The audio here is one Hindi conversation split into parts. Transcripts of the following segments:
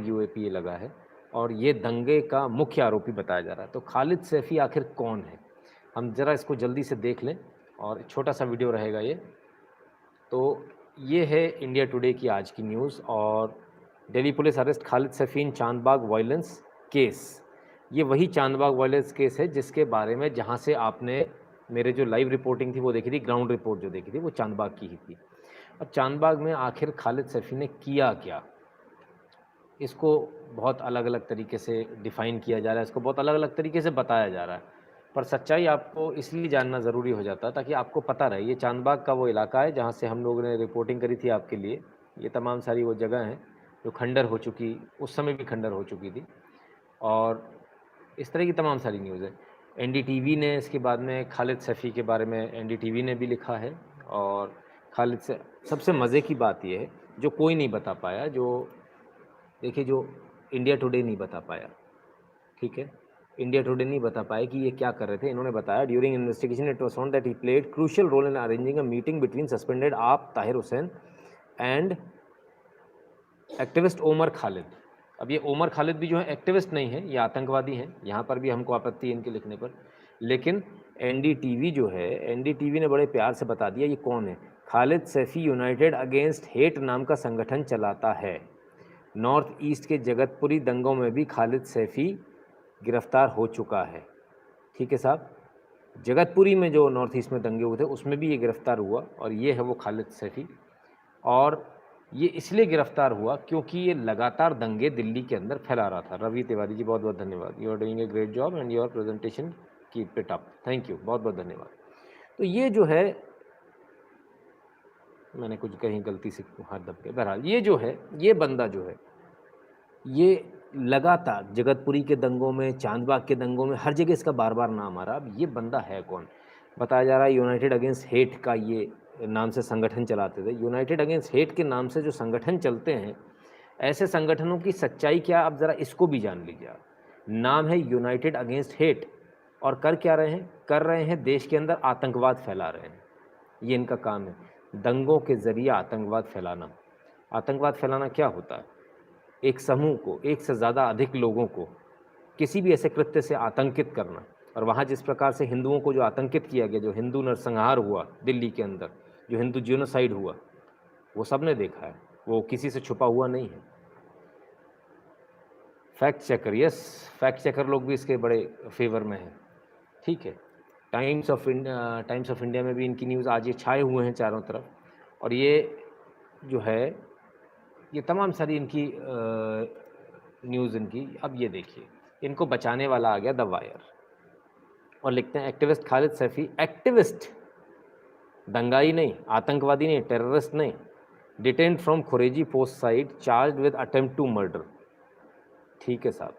यूएपी ये लगा है और ये दंगे का मुख्य आरोपी बताया जा रहा है। तो खालिद सैफी आखिर कौन है? हम ज़रा इसको जल्दी से देख लें और छोटा सा वीडियो रहेगा ये। तो ये है इंडिया टुडे की आज की न्यूज़ और दिल्ली पुलिस अरेस्ट खालिद सैफी इन चांदबाग वायलेंस केस। ये वही चांदबाग वायलेंस केस है जिसके बारे में जहाँ से आपने मेरे जो लाइव रिपोर्टिंग थी वो देखी थी, ग्राउंड रिपोर्ट जो देखी थी वो चांदबाग की ही थी। अब चांदबाग में आखिर खालिद सैफी ने किया क्या? इसको बहुत अलग-अलग तरीके से डिफ़ाइन किया जा रहा है, इसको बहुत अलग-अलग तरीके से बताया जा रहा है। पर सच्चाई आपको इसलिए जानना ज़रूरी हो जाता है ताकि आपको पता रहे। ये चांदबाग का वो इलाका है जहाँ से हम लोगों ने रिपोर्टिंग करी थी आपके लिए। ये तमाम सारी वो जगह हैं जो खंडर हो चुकी, उस समय भी खंडर हो चुकी थी और इस तरह की तमाम सारी न्यूज़ है। एनडीटीवी ने इसके बाद में खालिद सैफी के बारे में एनडीटीवी ने भी लिखा है और खालिद से सबसे मज़े की बात ये है जो कोई नहीं बता पाया, जो देखिए जो इंडिया टुडे नहीं बता पाया, ठीक है? इंडिया टुडे नहीं बता पाया कि ये क्या कर रहे थे। इन्होंने बताया during investigation it was found that he played crucial role in arranging a meeting between suspended AAP Tahir Hussain and activist Omar Khalid. अब ये ओमर खालिद भी जो है एक्टिविस्ट नहीं है, ये आतंकवादी हैं। यहाँ पर भी हमको आपत्ति है इनके लिखने पर। लेकिन एनडीटीवी जो है, एनडीटीवी ने बड़े प्यार से बता दिया ये कौन है। Khalid Saifi United Against Hate नाम का संगठन चलाता है। नॉर्थ ईस्ट के जगतपुरी दंगों में भी खालिद सैफी गिरफ्तार हो चुका है। ठीक है साहब, जगतपुरी में जो नॉर्थ ईस्ट में दंगे हुए थे उसमें भी ये गिरफ्तार हुआ और ये है वो खालिद सैफी। और ये इसलिए गिरफ्तार हुआ क्योंकि ये लगातार दंगे दिल्ली के अंदर फैला रहा था। रवि तिवारी जी बहुत बहुत धन्यवाद, you are doing a great job and your presentation keep it up, thank you, बहुत बहुत धन्यवाद। तो ये जो है, मैंने कुछ कहीं गलती से हाथ दब गया, बहरहाल ये जो है, ये बंदा जो है, ये लगातार जगतपुरी के दंगों में, चांदबाग के दंगों में, हर जगह इसका बार बार नाम आ रहा। अब ये बंदा है कौन? बताया जा रहा है यूनाइटेड अगेंस्ट हेट का ये नाम से संगठन चलाते थे। यूनाइटेड अगेंस्ट हेट के नाम से जो संगठन चलते हैं, ऐसे संगठनों की सच्चाई क्या, आप ज़रा इसको भी जान लीजिए आप। नाम है यूनाइटेड अगेंस्ट हेट और कर क्या रहे हैं? कर रहे हैं देश के अंदर आतंकवाद फैला रहे हैं। ये इनका काम है, दंगों के ज़रिए आतंकवाद फैलाना। आतंकवाद फैलाना क्या होता है? एक समूह को, एक से ज़्यादा अधिक लोगों को किसी भी ऐसे कृत्य से आतंकित करना। और वहाँ जिस प्रकार से हिंदुओं को जो आतंकित किया गया, जो हिंदू नरसंहार हुआ दिल्ली के अंदर, जो हिंदू जीनोसाइड हुआ, वो सब ने देखा है, वो किसी से छुपा हुआ नहीं है। Fact checker, yes, fact checker लोग भी इसके बड़े फेवर में हैं, ठीक है। टाइम्स ऑफ इंडिया में भी इनकी न्यूज़ आज ये छाए हुए हैं चारों तरफ। और ये जो है, ये तमाम सारी इनकी न्यूज़ इनकी। अब ये देखिए, इनको बचाने वाला आ गया द वायर और लिखते हैं एक्टिविस्ट खालिद सैफी, एक्टिविस्ट, दंगाई नहीं, आतंकवादी नहीं, टेररिस्ट नहीं, detained from Khureji post side, charge with attempt to murder. ठीक है साहब,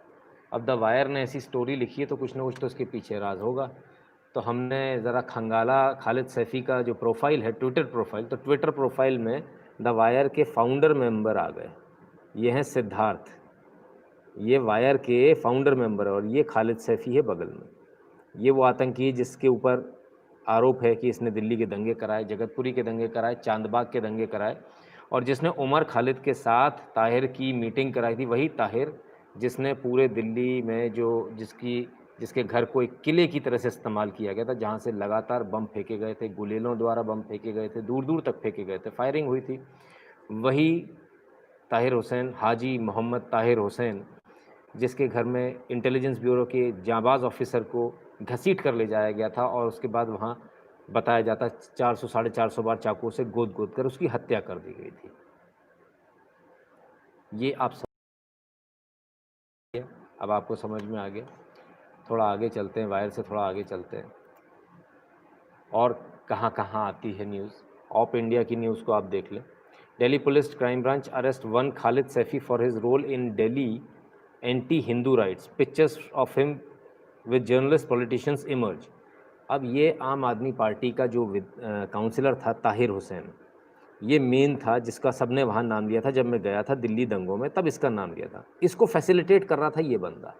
अब द वायर ने ऐसी स्टोरी लिखी है तो कुछ ना कुछ तो उसके पीछे राज होगा। तो हमने ज़रा खंगाला खालिद सैफी का जो प्रोफाइल है, ट्विटर प्रोफाइल, तो ट्विटर प्रोफाइल में द वायर के फाउंडर मेंबर आ गए। ये हैं सिद्धार्थ, ये वायर के फाउंडर मेंबर है और ये खालिद सैफी है बगल में। ये वो आतंकी जिसके ऊपर आरोप है कि इसने दिल्ली के दंगे कराए, जगतपुरी के दंगे कराए, चांदबाग के दंगे कराए और जिसने उमर खालिद के साथ ताहिर की मीटिंग कराई थी। वही ताहिर जिसने पूरे दिल्ली में जिसके घर को एक किले की तरह से इस्तेमाल किया गया था, जहाँ से लगातार बम फेंके गए थे, गुलेलों द्वारा बम फेंके गए थे, दूर दूर तक फेंके गए थे, फायरिंग हुई थी। वही ताहिर हुसैन, हाजी मोहम्मद ताहिर हुसैन, जिसके घर में इंटेलिजेंस ब्यूरो के जांबाज ऑफिसर को घसीट कर ले जाया गया था और उसके बाद वहाँ बताया जाता 400 साढ़े 400 बार चाकुओं से गोद गोद कर उसकी हत्या कर दी गई थी। ये आप समझिए, अब आपको समझ में आ गया। थोड़ा आगे चलते हैं, वायर से थोड़ा आगे चलते हैं और कहाँ कहाँ आती है न्यूज़। ऑप इंडिया की न्यूज़ को आप देख लें। Delhi police crime branch arrest one Khalid Saifi for his role in Delhi anti Hindu riots, pictures of him with journalist politicians emerge. अब ये आम आदमी पार्टी का जो काउंसिलर था ताहिर हुसैन, ये मेन था जिसका सबने वहाँ नाम लिया था। जब मैं गया था दिल्ली दंगों में तब इसका नाम लिया था। इसको फैसिलिटेट कर रहा था ये बंदा,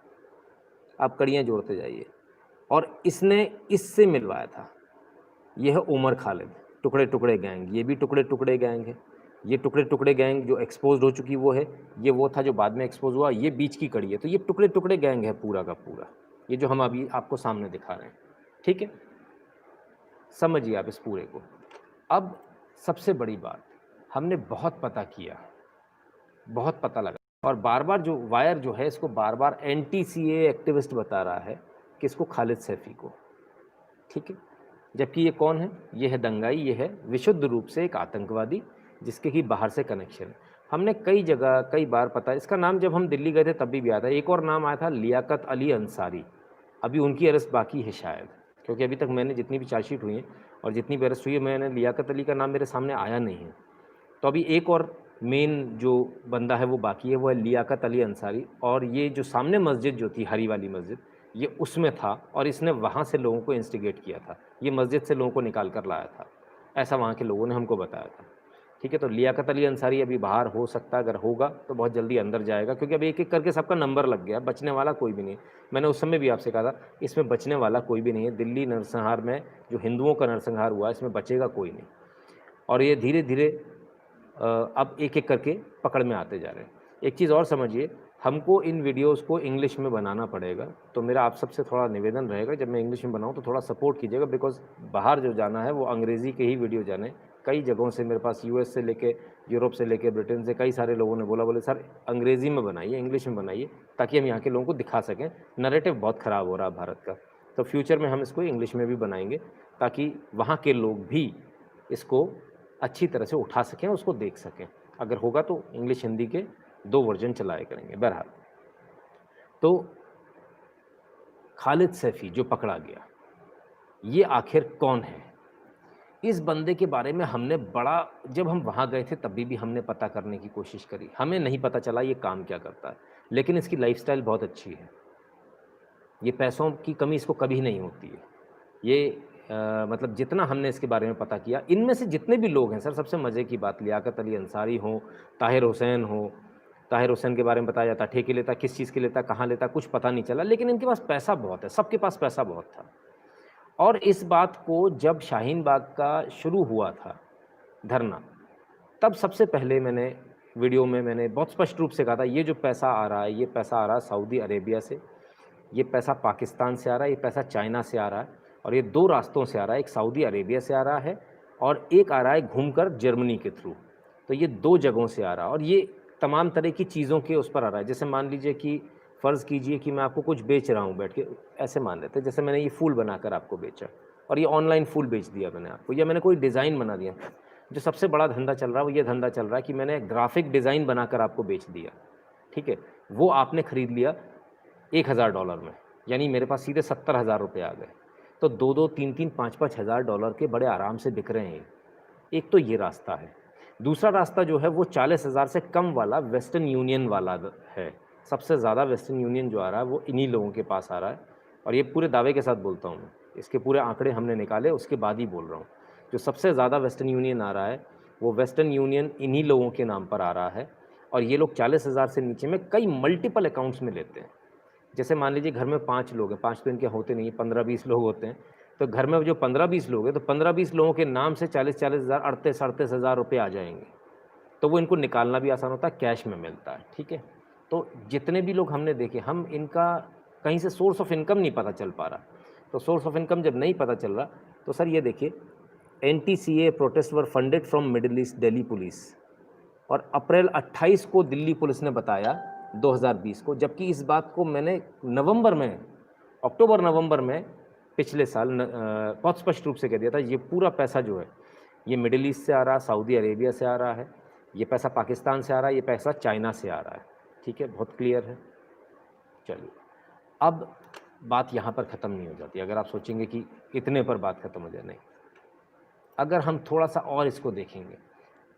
आप कड़ियाँ जोड़ते जाइए। और इसने इससे मिलवाया था। यह है उमर खालिद, टुकड़े टुकड़े गैंग, ये भी टुकड़े टुकड़े गैंग है। ये टुकड़े टुकड़े गैंग जो एक्सपोज हो चुकी वो है, ये वो था जो बाद में एक्सपोज हुआ, ये बीच की कड़ी है। तो ये टुकड़े टुकड़े गैंग है पूरा का पूरा, ये जो हम अभी आपको सामने दिखा रहे हैं। ठीक है, समझिए आप इस पूरे को। अब सबसे बड़ी बात, हमने बहुत पता किया, बहुत पता लगा, और बार बार जो वायर जो है इसको बार बार एंटी सीए एक्टिविस्ट बता रहा है किसको, खालिद सैफी को। ठीक है, जबकि ये कौन है, ये है दंगाई, ये है विशुद्ध रूप से एक आतंकवादी जिसके कि बाहर से कनेक्शन है। हमने कई जगह कई बार पता, इसका नाम जब हम दिल्ली गए थे तब भी आया था। एक और नाम आया था लियाकत अली अंसारी, अभी उनकी अरेस्ट बाकी है शायद, क्योंकि अभी तक मैंने जितनी भी चार्जशीट हुई है और जितनी भी अरेस्ट हुई है, मैंने लियाकत अली का नाम मेरे सामने आया नहीं है। तो अभी एक और मेन जो बंदा है वो बाकी है, वो है लियाकत अली अंसारी। और ये जो सामने मस्जिद जो थी हरी वाली मस्जिद, ये उसमें था और इसने वहाँ से लोगों को इंस्टिगेट किया था, ये मस्जिद से लोगों को निकाल कर लाया था, ऐसा वहाँ के लोगों ने हमको बताया था। ठीक है, तो लियाकत अली अंसारी अभी बाहर हो सकता है, अगर होगा तो बहुत जल्दी अंदर जाएगा, क्योंकि अभी एक एक करके सबका नंबर लग गया, बचने वाला कोई भी नहीं। मैंने उस समय भी आपसे कहा था इसमें बचने वाला कोई भी नहीं है। दिल्ली नरसंहार में जो हिंदुओं का नरसंहार हुआ, इसमें बचेगा कोई नहीं। और ये धीरे धीरे अब एक एक करके पकड़ में आते जा रहे हैं। एक चीज़ और समझिए, हमको इन वीडियोस को इंग्लिश में बनाना पड़ेगा, तो मेरा आप सबसे थोड़ा निवेदन रहेगा, जब मैं इंग्लिश में बनाऊँ तो थोड़ा सपोर्ट कीजिएगा, बिकॉज बाहर जो जाना है वो अंग्रेज़ी के ही वीडियो जाने। कई जगहों से मेरे पास यूएस से लेके यूरोप से लेके ब्रिटेन से कई सारे लोगों ने बोले सर अंग्रेज़ी में बनाइए, इंग्लिश में बनाइए, ताकि हम यहाँ के लोगों को दिखा सकें। नरेटिव बहुत ख़राब हो रहा है भारत का, तो फ्यूचर में हम इसको इंग्लिश में भी बनाएंगे, ताकि वहाँ के लोग भी इसको अच्छी तरह से उठा सकें, उसको देख सकें। अगर होगा तो इंग्लिश हिंदी के 2 वर्जन चलाया करेंगे। बहरहाल, तो खालिद सैफी जो पकड़ा गया, ये आखिर कौन है? इस बंदे के बारे में हमने बड़ा, जब हम वहाँ गए थे तभी भी हमने पता करने की कोशिश करी, हमें नहीं पता चला ये काम क्या करता है, लेकिन इसकी लाइफ़स्टाइल बहुत अच्छी है। ये पैसों की कमी इसको कभी नहीं होती है। ये मतलब जितना हमने इसके बारे में पता किया, इनमें से जितने भी लोग हैं सर, सबसे मज़े की बात, लियाकत अली अंसारी हो, ताहिर हुसैन हो, ताहिर हुसैन के बारे में बताया जाता ठेके लेता, किस चीज़ के लेता, कहाँ लेता, कुछ पता नहीं चला, लेकिन इनके पास पैसा बहुत है, सबके पास पैसा बहुत था। और इस बात को जब शाहीन बाग का शुरू हुआ था धरना, तब सबसे पहले मैंने वीडियो में मैंने बहुत स्पष्ट रूप से कहा था, ये जो पैसा आ रहा है, ये पैसा आ रहा है सऊदी अरेबिया से, ये पैसा पाकिस्तान से आ रहा है, ये पैसा चाइना से आ रहा है, और ये 2 रास्तों से आ रहा है, एक सऊदी अरेबिया से आ रहा है और एक आ रहा है घूमकर जर्मनी के थ्रू। तो ये 2 जगहों से आ रहा है और ये तमाम तरह की चीज़ों के उस पर आ रहा है। जैसे मान लीजिए कि फ़र्ज़ कीजिए कि मैं आपको कुछ बेच रहा हूँ बैठ के, ऐसे मान लेते हैं, जैसे मैंने ये फूल बनाकर आपको बेचा और ये ऑनलाइन फूल बेच दिया मैंने आपको, या मैंने कोई डिज़ाइन बना दिया। जो सबसे बड़ा धंधा चल रहा है वो ये धंधा चल रहा है कि मैंने ग्राफ़िक डिज़ाइन बनाकर आपको बेच दिया, ठीक है? वो आपने ख़रीद लिया $1000 में, यानी मेरे पास सीधे $70,000 आ गए। तो 2-2, 3-3, 5-5 हज़ार डॉलर के बड़े आराम से बिक रहे हैं। एक तो ये रास्ता है। दूसरा रास्ता जो है वो 40,000 से कम वाला वेस्टर्न यूनियन वाला है। सबसे ज़्यादा वेस्टर्न यूनियन जो आ रहा है वो इन्हीं लोगों के पास आ रहा है, और ये पूरे दावे के साथ बोलता हूँ मैं। इसके पूरे आंकड़े हमने निकाले, उसके बाद ही बोल रहा हूँ। जो सबसे ज़्यादा वेस्टर्न यूनियन आ रहा है, वो वेस्टर्न यूनियन इन्हीं लोगों के नाम पर आ रहा है, और ये लोग 40,000 से नीचे में कई मल्टीपल अकाउंट्स में लेते हैं। जैसे मान लीजिए घर में 5 लोग हैं, 5 तो इनके होते नहीं, 15-20 लोग होते हैं। तो घर में जो 15-20 लोग हैं, तो 15-20 लोगों के नाम से 40-40 हज़ार, 38-38 हज़ार रुपये आ जाएंगे। तो वो इनको निकालना भी आसान होता है, कैश में मिलता है, ठीक है? तो जितने भी लोग हमने देखे, हम इनका कहीं से सोर्स ऑफ इनकम नहीं पता चल पा रहा। तो सोर्स ऑफ इनकम जब नहीं पता चल रहा, तो सर ये देखिए, anti-CA protest were funded from middle east Delhi police, और अप्रैल 28 को दिल्ली पुलिस ने बताया 2020 को, जबकि इस बात को मैंने नवंबर में, अक्टूबर-नवंबर में पिछले साल बहुत स्पष्ट रूप से कह दिया था, ये पूरा पैसा जो है ये मिडिल ईस्ट से आ रहा है, सऊदी अरेबिया से आ रहा है, ये पैसा पाकिस्तान से आ रहा है, ये पैसा चाइना से आ रहा है। ठीक है, बहुत क्लियर है। चलिए, अब बात यहाँ पर ख़त्म नहीं हो जाती। अगर आप सोचेंगे कि इतने पर बात ख़त्म हो जाए, नहीं। अगर हम थोड़ा-सा और इसको देखेंगे,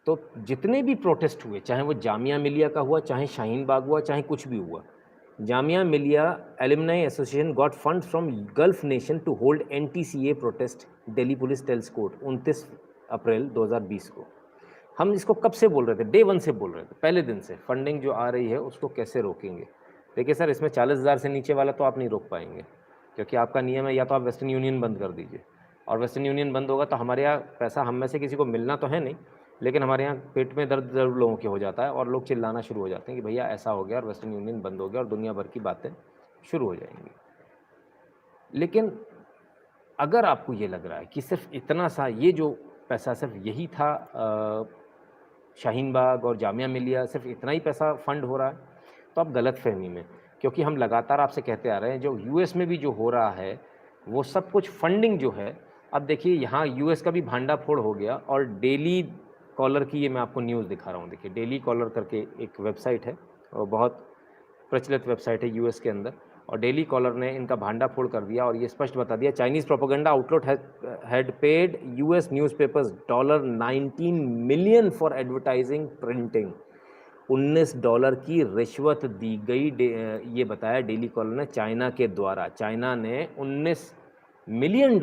तो जितने भी प्रोटेस्ट हुए, चाहे वो जामिया मिलिया का हुआ, चाहे शाहीन बाग हुआ, चाहे कुछ भी हुआ, Jamia Millia alumni association got fund from gulf nation to hold anti CAA protest, Delhi police tells court, 29 April 2020 को। हम इसको कब से बोल रहे थे? डे 1 से बोल रहे थे, पहले दिन से। फंडिंग जो आ रही है उसको कैसे रोकेंगे? देखिए सर, इसमें 40,000 से नीचे वाला तो आप नहीं रोक पाएंगे, क्योंकि आपका नियम है या तो आप वेस्टर्न यूनियन बंद कर दीजिए, और वेस्टर्न यूनियन बंद होगा तो हमारे यहाँ पैसा हम में से किसी को मिलना तो है नहीं, लेकिन हमारे यहाँ पेट में दर्द ज़रूर लोगों के हो जाता है और लोग चिल्लाना शुरू हो जाते हैं कि भैया ऐसा हो गया और वेस्टर्न यूनियन बंद हो गया और दुनिया भर की बातें शुरू हो जाएंगी। लेकिन अगर आपको ये लग रहा है कि सिर्फ इतना सा ये जो पैसा सिर्फ यही था, शाहीन बाग और जामिया मिलिया सिर्फ इतना ही पैसा फंड हो रहा है, तो आप गलत फहमी में, क्योंकि हम लगातार आपसे कहते आ रहे हैं जो यूएस में भी जो हो रहा है वो सब कुछ फंडिंग जो है। अब देखिए यहाँ यूएस का भी भांडाफोड़ हो गया और डेली कॉलर की ये मैं आपको न्यूज़ दिखा रहा हूँ। देखिए डेली कॉलर करके एक वेबसाइट है और बहुत प्रचलित वेबसाइट है यूएस के अंदर, और डेली कॉलर ने इनका भांडाफोड़ कर दिया और ये स्पष्ट बता दिया Chinese propaganda outlet had paid US newspapers $19 million for advertising printing. $19 की रिश्वत दी गई, ये बताया डेली कॉलर ने चाइना के द्वारा। चाइना ने $19 मिलियन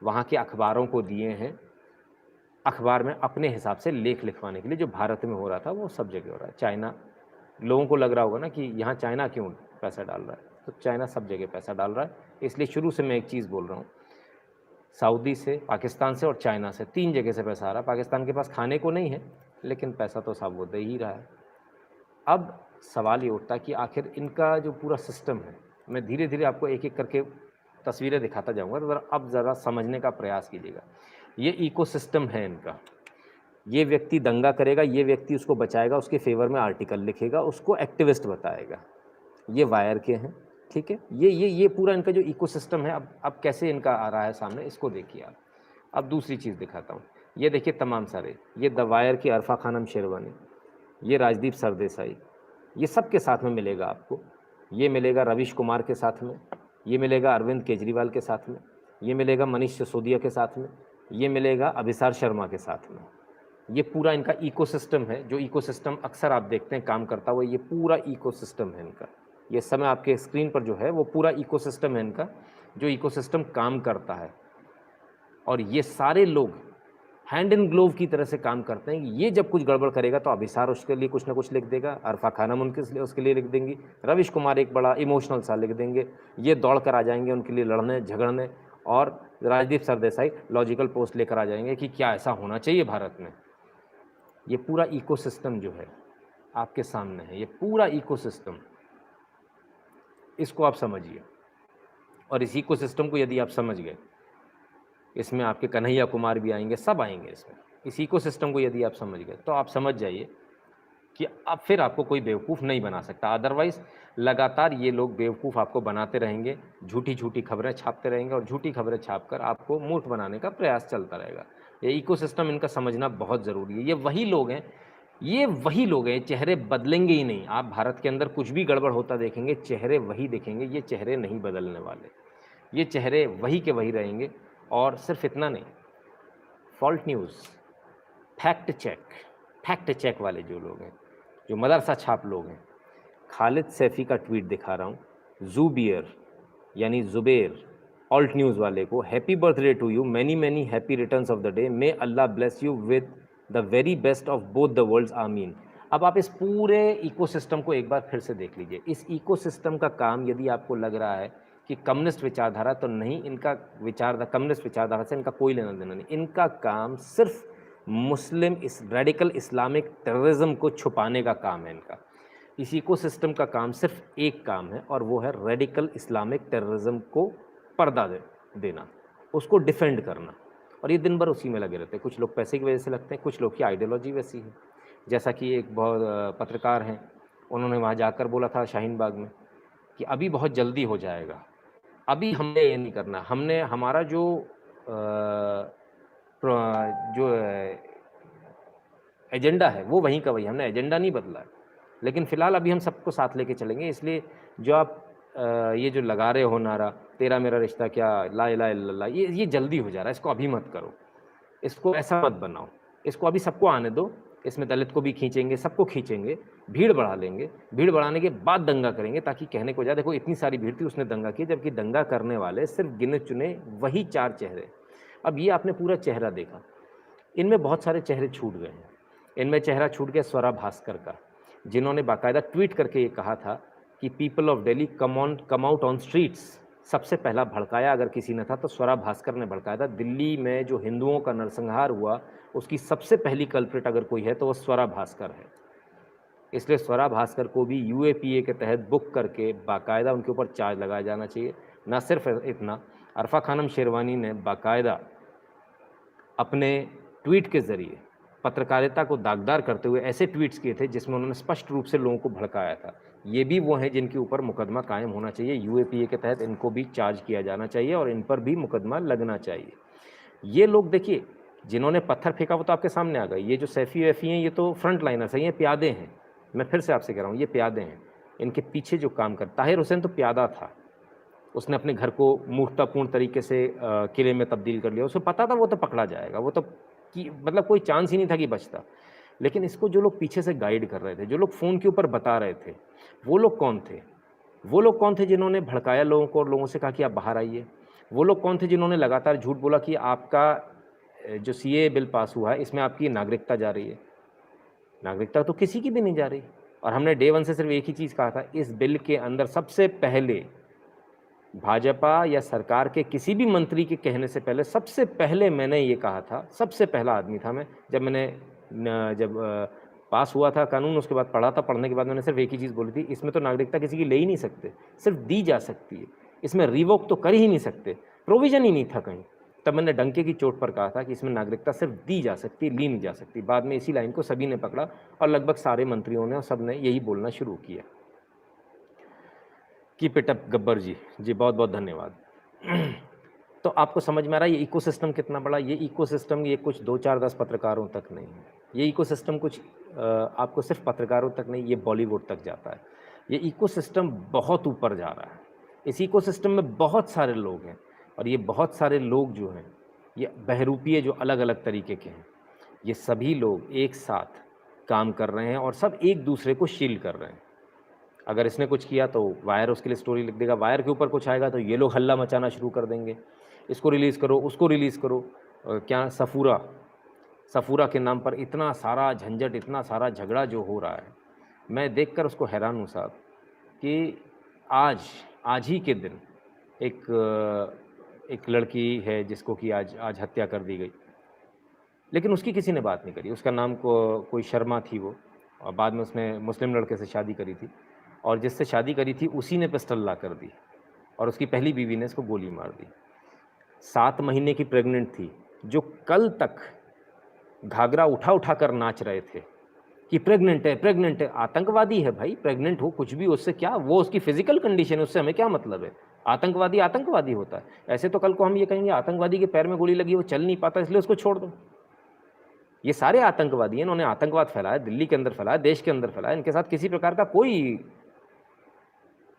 वहाँ के अखबारों को दिए हैं, अखबार में अपने हिसाब से लेख लिखवाने के लिए। जो भारत में हो रहा था वो सब जगह हो रहा है। चाइना, लोगों को लग रहा होगा ना कि यहाँ चाइना क्यों पैसा डाल रहा है, तो चाइना सब जगह पैसा डाल रहा है। इसलिए शुरू से मैं एक चीज़ बोल रहा हूँ, सऊदी से, पाकिस्तान से और चाइना से, 3 जगह से पैसा आ रहा है। पाकिस्तान के पास खाने को नहीं है लेकिन पैसा तो साहब वो दे ही रहा है। अब सवाल ये उठता है कि आखिर इनका जो पूरा सिस्टम है, मैं धीरे धीरे आपको एक एक करके तस्वीरें दिखाता जाऊँगा, तो अब ज़रा समझने का प्रयास कीजिएगा। ये इकोसिस्टम है इनका। ये व्यक्ति दंगा करेगा, ये व्यक्ति उसको बचाएगा, उसके फेवर में आर्टिकल लिखेगा, उसको एक्टिविस्ट बताएगा। ये वायर के हैं, ठीक है। ये पूरा इनका जो इकोसिस्टम है, अब कैसे इनका आ रहा है सामने, इसको देखिए आप। अब दूसरी चीज़ दिखाता हूँ। ये देखिए तमाम सारे, ये द वायर की अरफा खानम शेरवानी, ये राजदीप सरदेसाई, ये सब के साथ में मिलेगा आपको। ये मिलेगा रवीश कुमार के साथ में, ये मिलेगा अरविंद केजरीवाल के साथ में, ये मिलेगा मनीष सिसोदिया के साथ में, ये मिलेगा अभिसार शर्मा के साथ में। ये पूरा इनका इकोसिस्टम है, जो इकोसिस्टम अक्सर आप देखते हैं काम करता हुआ, ये पूरा इकोसिस्टम है इनका। ये समय आपके स्क्रीन पर जो है वो पूरा इकोसिस्टम है इनका, जो इकोसिस्टम काम करता है। और ये सारे लोग हैंड इन ग्लोव की तरह से काम करते हैं। ये जब कुछ गड़बड़ करेगा तो अभिसार उसके लिए कुछ ना कुछ लिख देगा, अरफा खानम उसके लिए लिख देंगी, रवीश कुमार एक बड़ा इमोशनल सा लिख देंगे, ये दौड़ कर आ जाएंगे उनके लिए लड़ने झगड़ने, और राजदीप सरदेसाई लॉजिकल पोस्ट लेकर आ जाएंगे कि क्या ऐसा होना चाहिए भारत में। ये पूरा इकोसिस्टम जो है आपके सामने है, ये पूरा इकोसिस्टम, इसको आप समझिए। और इस इकोसिस्टम को यदि आप समझ गए, इसमें आपके कन्हैया कुमार भी आएंगे, सब आएंगे इसमें। इस इकोसिस्टम को यदि आप समझ गए तो आप समझ जाइए कि अब फिर आपको कोई बेवकूफ़ नहीं बना सकता। अदरवाइज़ लगातार ये लोग बेवकूफ़ आपको बनाते रहेंगे, झूठी झूठी खबरें छापते रहेंगे और झूठी खबरें छापकर आपको मूर्ख बनाने का प्रयास चलता रहेगा। ये इकोसिस्टम इनका समझना बहुत ज़रूरी है। ये वही लोग हैं, चेहरे बदलेंगे ही नहीं। आप भारत के अंदर कुछ भी गड़बड़ होता देखेंगे, चेहरे वही दिखेंगे, ये चेहरे नहीं बदलने वाले, ये चेहरे वही के वही रहेंगे। और सिर्फ इतना नहीं, फॉल्ट न्यूज़, फैक्ट चेक वाले जो लोग हैं, जो मदरसा छाप लोग हैं, खालिद सैफ़ी का ट्वीट दिखा रहा हूँ, ज़ुबियर यानी ज़ुबैर ऑल्ट न्यूज़ वाले को, happy birthday to you, many happy returns of the day, may Allah bless you with the very best of both the worlds, आमीन। अब आप इस पूरे इकोसिस्टम को एक बार फिर से देख लीजिए। इस इकोसिस्टम का काम, यदि आपको लग रहा है कि कम्युनिस्ट विचारधारा, तो नहीं, इनका कम्युनिस्ट विचारधारा से इनका कोई लेना देना नहीं। इनका काम सिर्फ मुस्लिम रेडिकल इस्लामिक टेररिज्म को छुपाने का काम है इनका। इस इकोसिस्टम का काम सिर्फ एक काम है और वो है रेडिकल इस्लामिक टेररिज्म को पर्दा देना, उसको डिफेंड करना। और ये दिन भर उसी में लगे रहते हैं। कुछ लोग पैसे की वजह से लगते हैं, कुछ लोग की आइडियोलॉजी वैसी है। जैसा कि एक बहुत पत्रकार हैं, उन्होंने वहाँ जाकर बोला था शाहीन बाग में कि अभी बहुत जल्दी हो जाएगा, अभी हमने ये नहीं करना, हमने हमारा जो एजेंडा है वो वहीं का वही, हमने एजेंडा नहीं बदला है, लेकिन फ़िलहाल अभी हम सबको साथ लेके चलेंगे। इसलिए जो आप ये जो लगा रहे हो नारा, तेरा मेरा रिश्ता क्या, ला इलाहा इल्लल्लाह, ये जल्दी हो जा रहा है, इसको अभी मत करो, इसको ऐसा मत बनाओ, इसको अभी सबको आने दो। इसमें दलित को भी खींचेंगे, सबको खींचेंगे, भीड़ बढ़ा लेंगे, भीड़ बढ़ाने के बाद दंगा करेंगे, ताकि कहने को जाए देखो इतनी सारी भीड़ थी, उसने दंगा किया, जबकि दंगा करने वाले सिर्फ गिने चुने वही 4 चेहरे। अब ये आपने पूरा चेहरा देखा, इनमें बहुत सारे चेहरे छूट गए हैं। इनमें चेहरा छूट गया स्वरा भास्कर का, जिन्होंने बाकायदा ट्वीट करके ये कहा था कि people of Delhi come out on streets, सबसे पहला भड़काया अगर किसी ने था तो स्वरा भास्कर ने भड़काया था। दिल्ली में जो हिंदुओं का नरसंहार हुआ, उसकी सबसे पहली कल्प्रिट अगर कोई है तो वो स्वरा भास्कर है। इसलिए स्वरा भास्कर को भी यूएपीए के तहत बुक करके बाकायदा उनके ऊपर चार्ज लगाया जाना चाहिए। ना सिर्फ इतना, अरफा खानम शेरवानी ने बाकायदा अपने ट्वीट के ज़रिए पत्रकारिता को दागदार करते हुए ऐसे ट्वीट्स किए थे जिसमें उन्होंने स्पष्ट रूप से लोगों को भड़काया था। ये भी वो हैं जिनके ऊपर मुकदमा कायम होना चाहिए। यूएपीए के तहत इनको भी चार्ज किया जाना चाहिए और इन पर भी मुकदमा लगना चाहिए। ये लोग देखिए, जिन्होंने पत्थर फेंका वो तो आपके सामने आ गए। ये जो सैफ़ी वैफ़ी हैं, ये तो फ्रंट लाइनर्स हैं, ये प्यादे हैं। मैं फिर से आपसे कह रहा हूँ, ये प्यादे हैं। इनके पीछे जो काम कर, ताहिर हुसैन तो प्यादा था, उसने अपने घर को मूर्खतापूर्ण तरीके से किले में तब्दील कर लिया। उसे पता था वो तो पकड़ा जाएगा, वो तो कि मतलब कोई चांस ही नहीं था कि बचता। लेकिन इसको जो लोग पीछे से गाइड कर रहे थे, जो लोग फ़ोन के ऊपर बता रहे थे, वो लोग कौन थे? वो लोग कौन थे जिन्होंने भड़काया लोगों को और लोगों से कहा कि आप बाहर आइए? वो लोग कौन थे जिन्होंने लगातार झूठ बोला कि आपका जो सीएए बिल पास हुआ है, इसमें आपकी नागरिकता जा रही है? नागरिकता तो किसी की भी नहीं जा रही। और हमने डे वन से सिर्फ एक ही चीज़ कहा था, इस बिल के अंदर सबसे पहले भाजपा या सरकार के किसी भी मंत्री के कहने से पहले सबसे पहले मैंने ये कहा था, सबसे पहला आदमी था मैं, जब मैंने जब पास हुआ था कानून, उसके बाद पढ़ा था, पढ़ने के बाद मैंने सिर्फ एक ही चीज़ बोली थी, इसमें तो नागरिकता किसी की ले ही नहीं सकते, सिर्फ दी जा सकती है, इसमें रिवोक तो कर ही नहीं सकते, प्रोविज़न ही नहीं था कहीं। तब मैंने डंके की चोट पर कहा था कि इसमें नागरिकता सिर्फ दी जा सकती, ली नहीं जा सकती। बाद में इसी लाइन को सभी ने पकड़ा और लगभग सारे मंत्रियों ने और सब ने यही बोलना शुरू किया। कीप इट अप गब्बर जी, जी बहुत बहुत धन्यवाद। तो आपको समझ में आ रहा है ये इकोसिस्टम कितना बड़ा? ये इकोसिस्टम ये कुछ 2, 4, 10 पत्रकारों तक नहीं है। ये इकोसिस्टम कुछ आपको सिर्फ पत्रकारों तक नहीं, ये बॉलीवुड तक जाता है। ये इकोसिस्टम बहुत ऊपर जा रहा है। इस इकोसिस्टम में बहुत सारे लोग हैं और ये बहुत सारे लोग जो हैं, ये बहरूपिये जो अलग-अलग तरीके के हैं, ये सभी लोग एक साथ काम कर रहे हैं और सब एक दूसरे को शील्ड कर रहे हैं। अगर इसने कुछ किया तो वायर उसके लिए स्टोरी लिख देगा, वायर के ऊपर कुछ आएगा तो ये लोग हल्ला मचाना शुरू कर देंगे, इसको रिलीज़ करो, उसको रिलीज़ करो। क्या सफ़ूरा के नाम पर इतना सारा झंझट, इतना सारा झगड़ा जो हो रहा है, मैं देखकर उसको हैरान हूँ साहब कि आज ही के दिन एक लड़की है जिसको कि आज हत्या कर दी गई, लेकिन उसकी किसी ने बात नहीं करी। उसका नाम कोई शर्मा थी वो, और बाद में उसने मुस्लिम लड़के से शादी करी थी और जिससे शादी करी थी उसी ने पिस्टल ला कर दी और उसकी पहली बीवी ने इसको गोली मार दी। 7 महीने की प्रेग्नेंट थी, जो कल तक घाघरा उठा कर नाच रहे थे कि प्रेग्नेंट है। आतंकवादी है भाई, प्रेग्नेंट हो कुछ भी, उससे क्या, वो उसकी फिजिकल कंडीशन है, उससे हमें क्या मतलब है? आतंकवादी होता है। ऐसे तो कल को हम ये कहेंगे आतंकवादी के पैर में गोली लगी, वो चल नहीं पाता इसलिए उसको छोड़ दो। ये सारे आतंकवादी हैं, इन्होंने आतंकवाद फैलाया, दिल्ली के अंदर फैलाया, देश के अंदर फैलाया। इनके साथ किसी प्रकार का कोई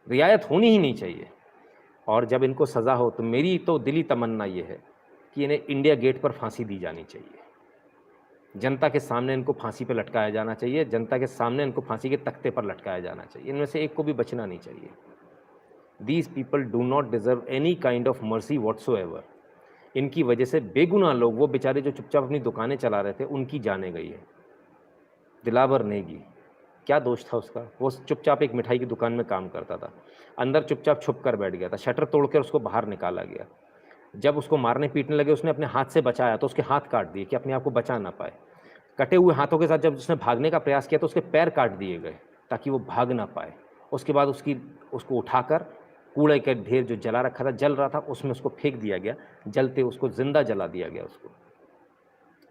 रियायत होनी ही नहीं चाहिए। और जब इनको सज़ा हो तो मेरी तो दिली तमन्ना ये है कि इन्हें इंडिया गेट पर फांसी दी जानी चाहिए। जनता के सामने इनको फांसी पर लटकाया जाना चाहिए, जनता के सामने इनको फांसी के तख्ते पर लटकाया जाना चाहिए। इनमें से एक को भी बचना नहीं चाहिए। These people do not deserve any kind of mercy whatsoever. इनकी वजह से बेगुनाह लोग, वो बेचारे जो चुपचाप अपनी दुकानें चला रहे थे, उनकी जानें गई है। दिलावर नेगी, क्या दोष था उसका? वो चुपचाप एक मिठाई की दुकान में काम करता था, अंदर चुपचाप छुप कर बैठ गया था, शटर तोड़कर उसको बाहर निकाला गया। जब उसको मारने पीटने लगे, उसने अपने हाथ से बचाया तो उसके हाथ काट दिए कि अपने आप को बचा ना पाए। कटे हुए हाथों के साथ जब उसने भागने का प्रयास किया तो उसके पैर काट दिए गए ताकि वो भाग ना पाए। उसके बाद उसको उठाकर कूड़े का ढेर जो जला रखा था, जल रहा था, उसमें उसको फेंक दिया गया, जलते उसको ज़िंदा जला दिया गया उसको।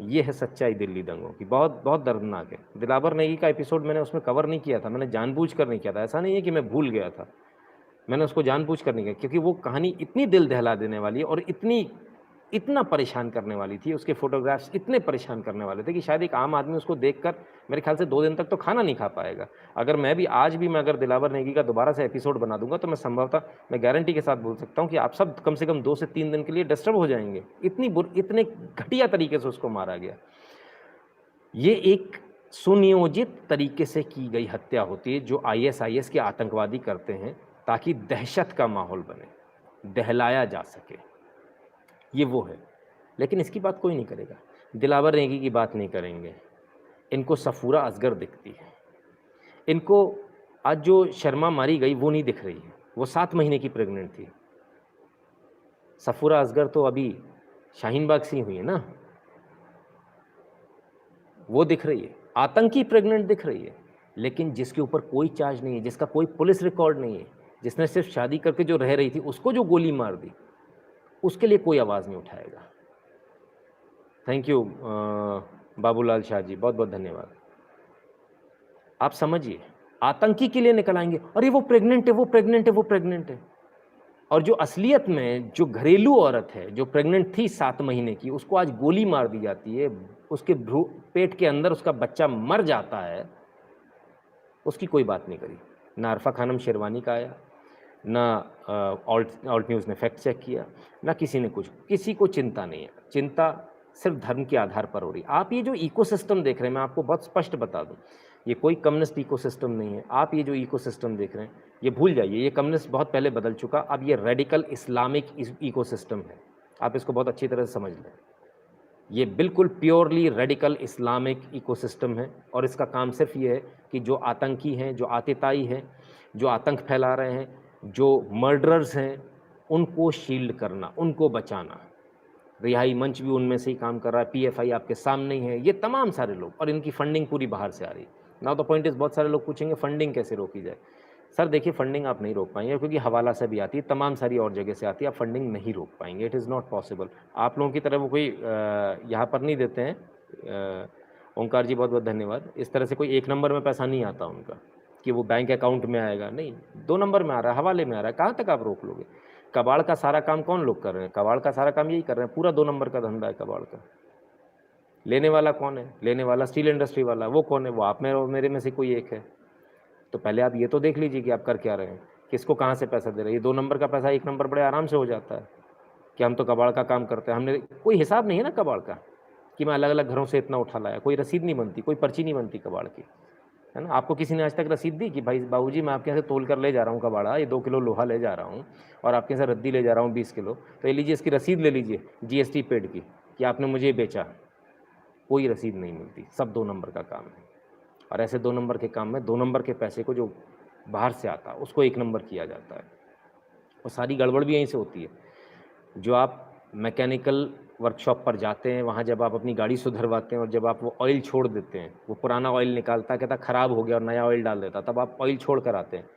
ये है सच्चाई दिल्ली दंगों की, बहुत बहुत दर्दनाक है। दिलावर नेगी का एपिसोड मैंने उसमें कवर नहीं किया था, मैंने जानबूझकर नहीं किया था। ऐसा नहीं है कि मैं भूल गया था, मैंने उसको जानबूझकर नहीं किया, क्योंकि वो कहानी इतनी दिल दहला देने वाली है और इतना परेशान करने वाली थी, उसके फ़ोटोग्राफ्स इतने परेशान करने वाले थे कि शायद एक आम आदमी उसको देखकर मेरे ख्याल से 2 दिन तक तो खाना नहीं खा पाएगा। अगर मैं भी आज भी मैं अगर दिलावर नेगी का दोबारा से एपिसोड बना दूंगा तो मैं संभवतः, मैं गारंटी के साथ बोल सकता हूँ कि आप सब कम से कम 2 से 3 दिन के लिए डिस्टर्ब हो जाएंगे। इतने घटिया तरीके से उसको मारा गया। ये एक सुनियोजित तरीके से की गई हत्या होती है जो आईएसआईएस के आतंकवादी करते हैं ताकि दहशत का माहौल बने, दहलाया जा सके। ये वो है, लेकिन इसकी बात कोई नहीं करेगा। दिलावर नेगी की बात नहीं करेंगे। इनको सफूरा असगर दिखती है। इनको आज जो शर्मा मारी गई वो नहीं दिख रही है, वो 7 महीने की प्रेग्नेंट थी। सफूरा असगर तो अभी शाहीन बाग से ही हुई है ना, वो दिख रही है। आतंकी प्रेग्नेंट दिख रही है, लेकिन जिसके ऊपर कोई चार्ज नहीं है, जिसका कोई पुलिस रिकॉर्ड नहीं है, जिसने सिर्फ शादी करके जो रह रही थी उसको जो गोली मार दी, उसके लिए कोई आवाज़ नहीं उठाएगा। थैंक यू बाबूलाल शाह जी, बहुत बहुत धन्यवाद। आप समझिए, आतंकी के लिए निकल आएंगे, अरे वो प्रेग्नेंट है, वो प्रेग्नेंट है, वो प्रेग्नेंट है। और जो असलियत में जो घरेलू औरत है, जो प्रेग्नेंट थी 7 महीने की, उसको आज गोली मार दी जाती है, उसके पेट के अंदर उसका बच्चा मर जाता है, उसकी कोई बात नहीं करी। ना अरफा खानम शेरवानी का आया, ना ऑल्ट न्यूज़ ने फैक्ट चेक किया, ना किसी ने कुछ, किसी को चिंता नहीं है। चिंता सिर्फ धर्म के आधार पर हो रही। आप ये जो इकोसिस्टम देख रहे हैं, मैं आपको बहुत स्पष्ट बता दूं, ये कोई कम्युनिस्ट इकोसिस्टम नहीं है। आप ये जो इकोसिस्टम देख रहे हैं, ये भूल जाइए, ये कम्युनिस्ट बहुत पहले बदल चुका। अब ये रेडिकल इस्लामिक इकोसिस्टम है, आप इसको बहुत अच्छी तरह से समझ लें। ये बिल्कुल प्योरली रेडिकल इस्लामिक इकोसिस्टम है, और इसका काम सिर्फ ये है कि जो आतंकी हैं, जो आतिताई हैं, जो आतंक फैला रहे हैं, जो मर्डरर्स हैं, उनको शील्ड करना, उनको बचाना। रिहाई मंच भी उनमें से ही काम कर रहा है, पीएफआई आपके सामने ही है, ये तमाम सारे लोग, और इनकी फंडिंग पूरी बाहर से आ रही है। नाउ द पॉइंट इज़, बहुत सारे लोग पूछेंगे फंडिंग कैसे रोकी जाए। सर देखिए, फंडिंग आप नहीं रोक पाएंगे, क्योंकि हवाला से भी आती है, तमाम सारी और जगह से आती है, आप फंडिंग नहीं रोक पाएंगे, इट इज़ नॉट पॉसिबल। आप लोगों की तरह वो कोई यहाँ पर नहीं देते हैं। ओंकार जी बहुत बहुत धन्यवाद। इस तरह से कोई 1 नंबर में पैसा नहीं आता उनका कि वो बैंक अकाउंट में आएगा, नहीं, 2 नंबर में आ रहा है, हवाले में आ रहा है। कहाँ तक आप रोक लोगे? कबाड़ का सारा काम कौन लोग कर रहे हैं? कबाड़ का सारा काम यही कर रहे हैं, पूरा 2 नंबर का धंधा है कबाड़ का। लेने वाला कौन है? लेने वाला स्टील इंडस्ट्री वाला, वो कौन है? वो आप में और मेरे में से कोई एक है। तो पहले आप ये तो देख लीजिए कि आप कर क्या रहे हैं, किसको कहाँ से पैसा दे रहे हैं। ये 2 नंबर का पैसा 1 नंबर बड़े आराम से हो जाता है कि हम तो कबाड़ का काम करते हैं। हमने कोई हिसाब नहीं है ना कबाड़ का कि मैं अलग अलग घरों से इतना उठा लाया, कोई रसीद नहीं बनती, कोई पर्ची नहीं बनती कबाड़ की, है ना। आपको किसी ने आज तक रसीद दी कि भाई बाबूजी मैं आपके यहाँ से तोल कर ले जा रहा हूँ कबाड़ा, ये 2 किलो लोहा ले जा रहा हूँ और आपके यहाँ से रद्दी ले जा रहा हूँ 20 किलो, तो ये लीजिए इसकी रसीद ले लीजिए जीएसटी पेड की कि आपने मुझे ये बेचा। कोई रसीद नहीं मिलती, सब 2 नंबर का काम है। और ऐसे 2 नंबर के काम में 2 नंबर के पैसे को जो बाहर से आता है उसको 1 नंबर किया जाता है, और सारी गड़बड़ भी यहीं से होती है। जो आप मैकेनिकल वर्कशॉप पर जाते हैं, वहाँ जब आप अपनी गाड़ी सुधरवाते हैं और जब आप वो ऑयल छोड़ देते हैं, वो पुराना ऑयल निकालता है, कहता ख़राब हो गया और नया ऑयल डाल देता, तब आप ऑयल छोड़ कर आते हैं,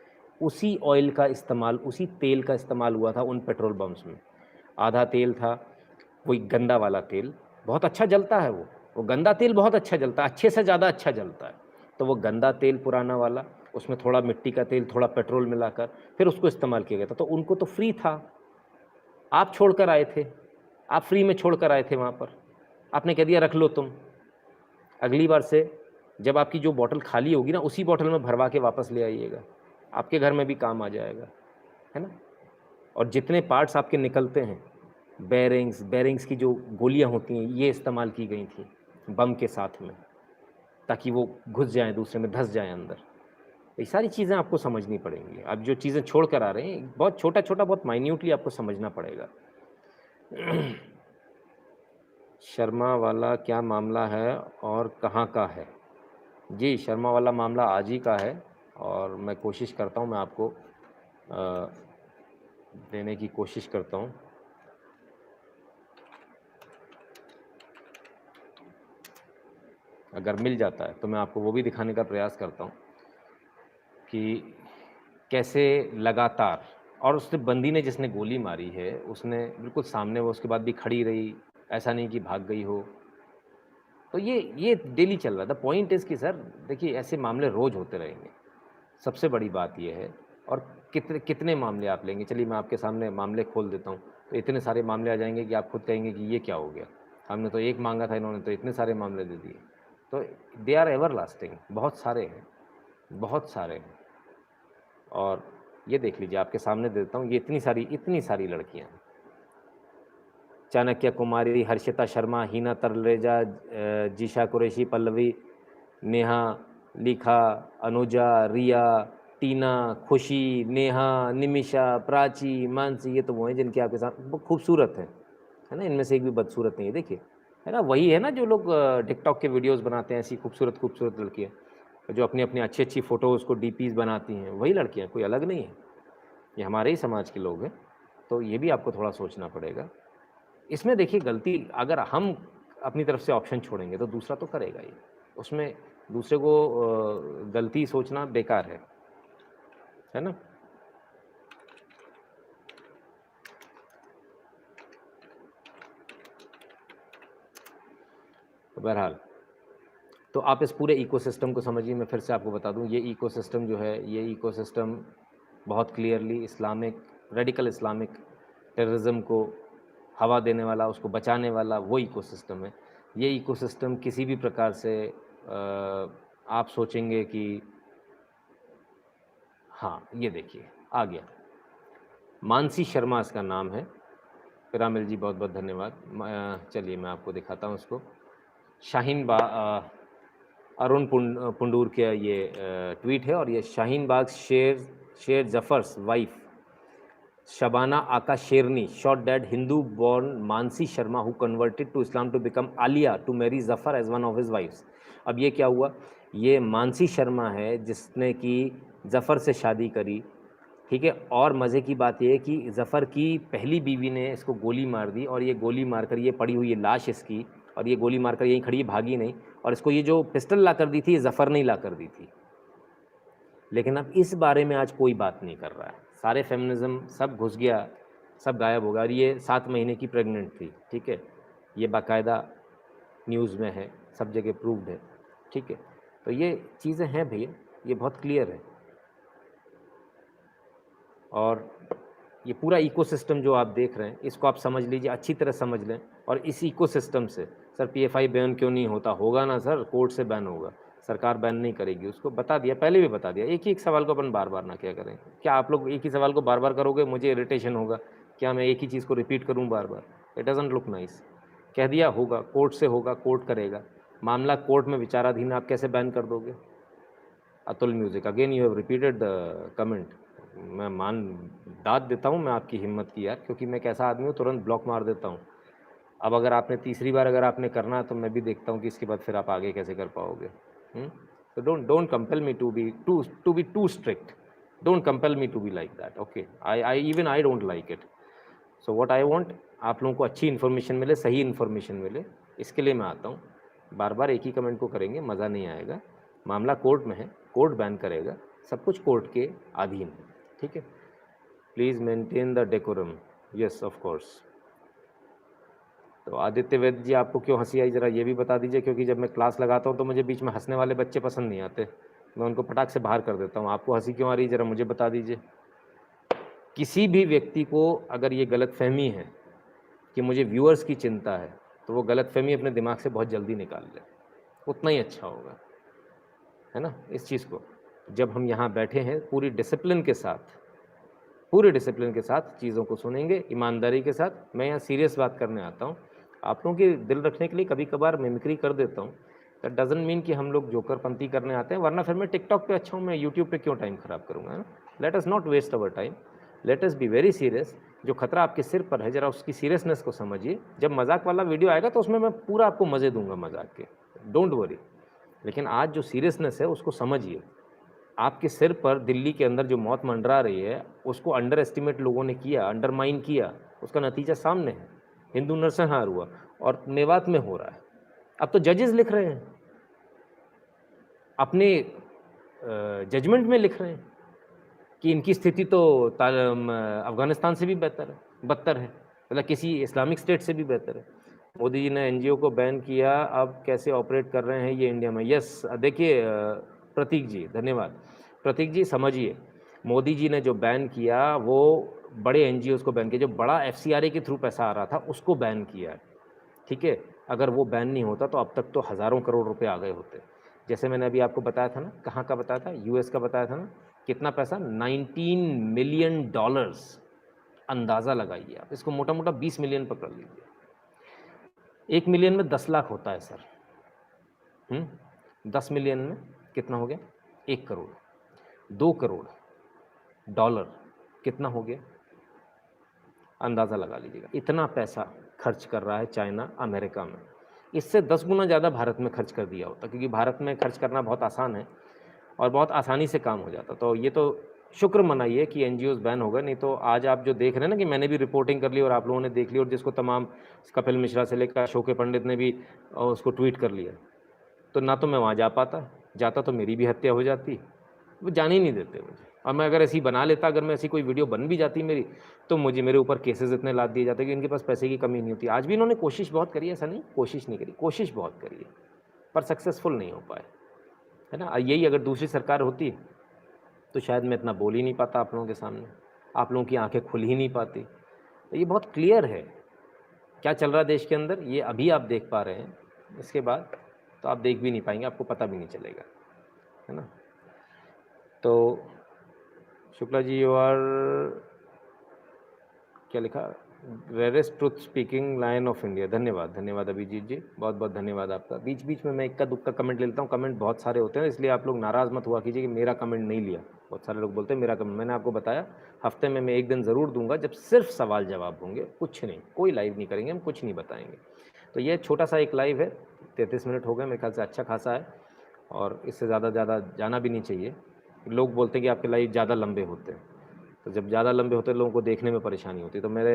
उसी ऑयल का इस्तेमाल, उसी तेल का इस्तेमाल हुआ था उन पेट्रोल पंप्स में। आधा तेल था वही गंदा वाला तेल, बहुत अच्छा जलता है वो गंदा तेल बहुत अच्छा जलता है, अच्छे से ज़्यादा अच्छा जलता है। तो वो गंदा तेल पुराना वाला, उसमें थोड़ा मिट्टी का तेल, थोड़ा पेट्रोल मिलाकर फिर उसको इस्तेमाल किया गया था। तो उनको तो फ्री था, आप छोड़ कर आए थे, आप फ्री में छोड़ कर आए थे वहाँ पर, आपने कह दिया रख लो तुम। अगली बार से जब आपकी जो बॉटल खाली होगी ना, उसी बॉटल में भरवा के वापस ले आइएगा, आपके घर में भी काम आ जाएगा, है ना। और जितने पार्ट्स आपके निकलते हैं, बेरिंग्स की जो गोलियां होती हैं, ये इस्तेमाल की गई थी बम के साथ में, ताकि वो घुस जाएं दूसरे में, धंस जाएं अंदर। ये सारी चीज़ें आपको समझनी पड़ेंगी। अब जो चीज़ें छोड़ कर आ रहे हैं, बहुत छोटा छोटा, बहुत माइन्यूटली आपको समझना पड़ेगा। शर्मा वाला क्या मामला है और कहाँ का है? जी, शर्मा वाला मामला आज ही का है, और मैं कोशिश करता हूँ, मैं आपको देने की कोशिश करता हूँ। अगर मिल जाता है तो मैं आपको वो भी दिखाने का प्रयास करता हूँ कि कैसे लगातार, और उसने बंदी ने जिसने गोली मारी है, उसने बिल्कुल सामने वो उसके बाद भी खड़ी रही, ऐसा नहीं कि भाग गई हो। तो ये डेली चल रहा था। पॉइंट इज़ कि सर देखिए, ऐसे मामले रोज़ होते रहेंगे, सबसे बड़ी बात ये है। और कितने कितने मामले आप लेंगे? चलिए मैं आपके सामने मामले खोल देता हूँ, तो इतने सारे मामले आ जाएंगे कि आप खुद कहेंगे कि ये क्या हो गया, हमने तो एक मांगा था, इन्होंने तो इतने सारे मामले दे दिए। तो दे आर एवर लास्टिंग, बहुत सारे हैं, बहुत सारे हैं। और ये देख लीजिए, आपके सामने देता हूँ, ये इतनी सारी लड़कियाँ, चाणक्य कुमारी, हर्षिता शर्मा, हिना तलरेजा, जीशा कुरैशी, पल्लवी, नेहा, लिखा, अनुजा, रिया, टीना, खुशी, नेहा, निमिषा, प्राची, मानसी, ये तो वो हैं जिनके आपके साथ वो खूबसूरत हैं, है ना। इनमें से एक भी बदसूरत नहीं है, देखिए, है ना। वही है ना जो लोग टिकटॉक के वीडियोस बनाते हैं, ऐसी खूबसूरत खूबसूरत लड़कियाँ जो अपनी अपनी अच्छी अच्छी फ़ोटोज़ को डीपीज़ बनाती हैं, वही लड़कियाँ, कोई अलग नहीं है, ये हमारे ही समाज के लोग हैं। तो ये भी आपको थोड़ा सोचना पड़ेगा। इसमें देखिए गलती अगर हम अपनी तरफ से ऑप्शन छोड़ेंगे तो दूसरा तो करेगा ही, उसमें दूसरे को गलती सोचना बेकार है ना। तो बहरहाल तो आप इस पूरे इकोसिस्टम को समझिए। मैं फिर से आपको बता दूं, ये इकोसिस्टम जो है, ये इकोसिस्टम बहुत clearly Islamic, radical Islamic terrorism को हवा देने वाला, उसको बचाने वाला वो इकोसिस्टम है। ये इकोसिस्टम किसी भी प्रकार से आप सोचेंगे कि हाँ, ये देखिए आ गया, मानसी शर्मा इसका नाम है। पिरामिल जी बहुत बहुत धन्यवाद। चलिए मैं आपको दिखाता हूँ उसको। शाहीन अरुण पुंडूर के ये ट्वीट है, और ये शाहीन बाग शेर जफर्स wife Shabana aka Sherni shot dead Hindu born Mansi Sharma who converted to Islam to become Alia to marry Zafar as one of his wifes. अब ये क्या हुआ, ये मानसी शर्मा है जिसने कि जफ़र से शादी करी, ठीक है। और मज़े की बात यह है कि जफ़र की पहली बीवी ने इसको गोली मार दी, और ये गोली मारकर ये पड़ी हुई है लाश इसकी, और ये गोली मारकर यहीं खड़ी, भागी नहीं। और इसको ये जो पिस्टल ला कर दी थी, ये जफ़र नहीं ला कर दी थी। लेकिन अब इस बारे में आज कोई बात नहीं कर रहा है, सारे फेमिनिज़्म सब घुस गया, सब गायब हो गया। और ये 7 महीने की प्रेग्नेंट थी, ठीक है, ये बाकायदा न्यूज़ में है, सब जगह प्रूव्ड है, ठीक है। तो ये चीज़ें हैं भैया, ये बहुत क्लियर है। और ये पूरा इकोसिस्टम जो आप देख रहे हैं, इसको आप समझ लीजिए, अच्छी तरह समझ लें। और इस इकोसिस्टम से सर पीएफआई बैन क्यों नहीं होता, होगा ना सर, कोर्ट से बैन होगा, सरकार बैन नहीं करेगी, उसको बता दिया, पहले भी बता दिया। एक ही एक सवाल को अपन बार बार ना क्या करें। क्या आप लोग एक ही सवाल को बार बार करोगे, मुझे इरिटेशन होगा। क्या मैं एक ही चीज़ को रिपीट करूँ बार बार, इट डजंट लुक नाइस। कह दिया होगा, कोर्ट से होगा, कोर्ट करेगा, मामला कोर्ट में विचाराधीन, आप कैसे बैन कर दोगे। Atul music again you have repeated the comment. मैं दाद देता हूँ मैं आपकी हिम्मत की यार, क्योंकि मैं कैसा आदमी हूँ, तुरंत ब्लॉक मार देता हूँ। अब अगर आपने तीसरी बार अगर आपने करना है तो मैं भी देखता हूँ कि इसके बाद फिर आप आगे कैसे कर पाओगे। तो don't compel me to be too strict, don't compel me to be like that, okay. I don't like it. So what I want, आप लोगों को अच्छी इन्फॉर्मेशन मिले, सही इन्फॉर्मेशन मिले, इसके लिए मैं आता हूँ। बार बार एक ही कमेंट को करेंगे, मज़ा नहीं आएगा। मामला कोर्ट में है, कोर्ट बैन करेगा, सब कुछ कोर्ट के अधीन है, ठीक है। Please maintain the decorum, yes of course. तो आदित्य वैद्य जी, आपको क्यों हंसी आई ज़रा ये भी बता दीजिए, क्योंकि जब मैं क्लास लगाता हूँ तो मुझे बीच में हंसने वाले बच्चे पसंद नहीं आते, मैं उनको पटाख से बाहर कर देता हूँ। आपको हंसी क्यों आ रही है ज़रा मुझे बता दीजिए। किसी भी व्यक्ति को अगर ये गलतफहमी है कि मुझे व्यूअर्स की चिंता है, तो वो गलतफहमी अपने दिमाग से बहुत जल्दी निकाल ले, उतना ही अच्छा होगा, है ना। इस चीज़ को जब हम यहाँ बैठे हैं पूरी डिसिप्लिन के साथ चीज़ों को सुनेंगे, ईमानदारी के साथ। मैं यहाँ सीरियस बात करने आता हूँ, आप लोगों की दिल रखने के लिए कभी कभार मिमिक्री कर देता हूँ। दैट डजंट मीन कि हम लोग जोकरपंती करने आते हैं, वरना फिर मैं टिकटॉक पे अच्छा हूँ, मैं यूट्यूब पे क्यों टाइम ख़राब करूँगा, है ना। Let us not waste our time, let us be very serious. जो खतरा आपके सिर पर है, ज़रा उसकी सीरियसनेस को समझिए। जब मजाक वाला वीडियो आएगा तो उसमें मैं पूरा आपको मज़े दूंगा मजाक के, डोंट वरी। लेकिन आज जो सीरियसनेस है उसको समझिए। आपके सिर पर दिल्ली के अंदर जो मौत मंडरा रही है, उसको अंडर एस्टिमेट लोगों ने किया, अंडरमाइन किया, उसका नतीजा सामने है। हिंदू नरसंहार हुआ और मेवात में हो रहा है। अब तो जजेस लिख रहे हैं, अपने जजमेंट में लिख रहे हैं कि इनकी स्थिति तो अफ़गानिस्तान से भी बदतर है, मतलब किसी इस्लामिक स्टेट से भी बेहतर है। मोदी जी ने एनजीओ को बैन किया, अब कैसे ऑपरेट कर रहे हैं ये इंडिया में। यस, देखिए प्रतीक जी धन्यवाद। प्रतीक जी समझिए, मोदी जी ने जो बैन किया वो बड़े एनजीओज़ को बैन किया, जो बड़ा एफसीआरए के थ्रू पैसा आ रहा था उसको बैन किया है, ठीक है। अगर वो बैन नहीं होता तो अब तक तो हज़ारों करोड़ रुपए आ गए होते। जैसे मैंने अभी आपको बताया था ना, कहाँ का बताया था, यूएस का बताया था ना, कितना पैसा, $19 मिलियन। अंदाज़ा लगाइए आप, इसको मोटा मोटा 20 मिलियन पकड़ लीजिए। 1 मिलियन में 10 लाख होता है सर। 10 मिलियन में कितना हो गया, 1 करोड़। 2 करोड़ डॉलर कितना हो गया, अंदाज़ा लगा लीजिएगा। इतना पैसा खर्च कर रहा है चाइना अमेरिका में, इससे 10 गुना ज़्यादा भारत में खर्च कर दिया होता, क्योंकि भारत में खर्च करना बहुत आसान है और बहुत आसानी से काम हो जाता। तो ये तो शुक्र मनाइए कि एनजीओज़ बैन हो गए, नहीं तो आज आप जो देख रहे हैं ना कि मैंने भी रिपोर्टिंग कर ली और आप लोगों ने देख ली, और जिसको तमाम कपिल मिश्रा से लेकर अशोक पंडित ने भी उसको ट्वीट कर लिया, तो ना तो मैं वहाँ जा पाता, जाता तो मेरी भी हत्या हो जाती। वो जाने ही नहीं देते मुझे, और मैं अगर ऐसी बना लेता, अगर मैं ऐसी कोई वीडियो बन भी जाती मेरी, तो मुझे मेरे ऊपर केसेस इतने लाद दिए जाते कि इनके पास पैसे की कमी नहीं होती। आज भी इन्होंने कोशिश बहुत करी है, ऐसा नहीं कोशिश नहीं करी, कोशिश बहुत करी है, पर सक्सेसफुल नहीं हो पाए, है ना। यही अगर दूसरी सरकार होती तो शायद मैं इतना बोल ही नहीं पाता आप लोगों के सामने, आप लोगों की आंखें खुल ही नहीं पाती। तो ये बहुत क्लियर है क्या चल रहा है देश के अंदर, ये अभी आप देख पा रहे हैं, इसके बाद तो आप देख भी नहीं पाएंगे, आपको पता भी नहीं चलेगा, है ना। तो शुक्ला जी, यू आर, क्या लिखा, rarest truth speaking lion of India. धन्यवाद, धन्यवाद अभिजीत जी, बहुत बहुत धन्यवाद आपका। बीच बीच में मैं इक्का दुक्का कमेंट ले लेता हूँ, कमेंट बहुत सारे होते हैं, इसलिए आप लोग नाराज़ मत हुआ कीजिए कि मेरा कमेंट नहीं लिया। बहुत सारे लोग बोलते हैं मेरा कमेंट, मैंने आपको बताया हफ्ते में मैं एक दिन ज़रूर दूंगा जब सिर्फ सवाल जवाब होंगे, कुछ नहीं, कोई लाइव नहीं करेंगे, हम कुछ नहीं बताएंगे। तो ये छोटा सा एक लाइव है, 33 मिनट हो गए मेरे ख्याल से, अच्छा खासा है, और इससे ज़्यादा जाना भी नहीं चाहिए। लोग बोलते हैं कि आपके लाइव ज़्यादा लंबे होते हैं, तो जब ज़्यादा लंबे होते हैं लोगों को देखने में परेशानी होती है। तो मेरे